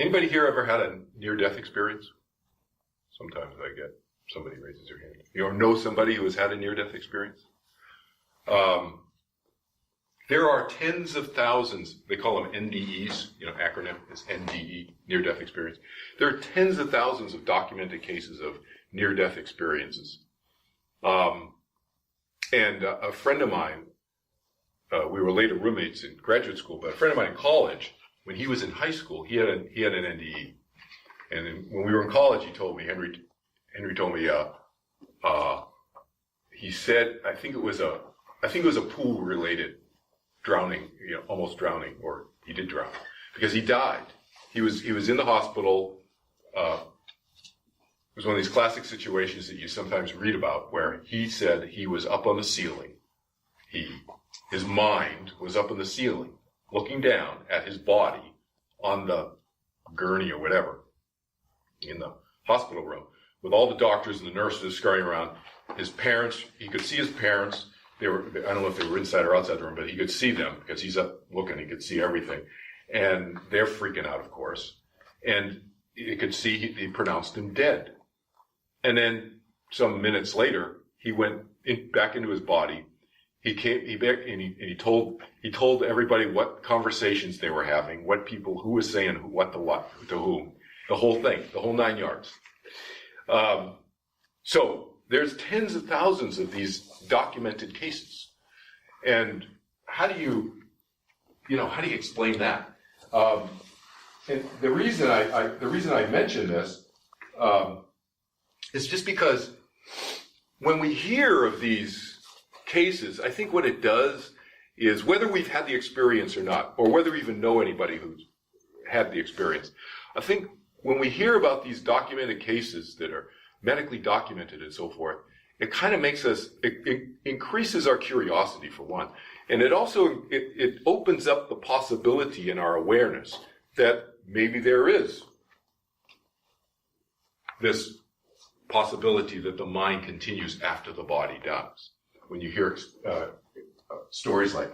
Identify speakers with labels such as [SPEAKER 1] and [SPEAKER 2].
[SPEAKER 1] Anybody here ever had a near-death experience? Sometimes I get somebody raises their hand. You know somebody who has had a near-death experience? There are tens of thousands, they call them NDEs, acronym is NDE, near-death experience. There are tens of thousands of documented cases of near-death experiences. And a friend of mine, we were later roommates in graduate school, but a friend of mine in college, when he was in high school, he had an NDE. And then when we were in college, he told me, Henry told me, he said, I think it was a pool-related drowning, almost drowning, or he did drown, because he died. He was in the hospital. It was one of these classic situations that you sometimes read about, where he said he was up on the ceiling. His mind was up on the ceiling, looking down at his body on the gurney or whatever in the hospital room, with all the doctors and the nurses scurrying around. His parents, he could see his parents. I don't know if they were inside or outside the room, but he could see them because he's up looking. He could see everything. And they're freaking out, of course. And he could see he pronounced him dead. And then some minutes later, he went back into his body. He told everybody what conversations they were having, who was saying what to whom, the whole thing, the whole 9 yards. So there's tens of thousands of these documented cases, and how do you explain that? And the reason I mention this is just because when we hear of these cases, I think what it does is, whether we've had the experience or not, or whether we even know anybody who's had the experience, I think when we hear about these documented cases that are medically documented and so forth, it kind of makes us, it increases our curiosity, for one. And it also, it opens up the possibility in our awareness that maybe there is this possibility that the mind continues after the body dies. When you hear stories like that.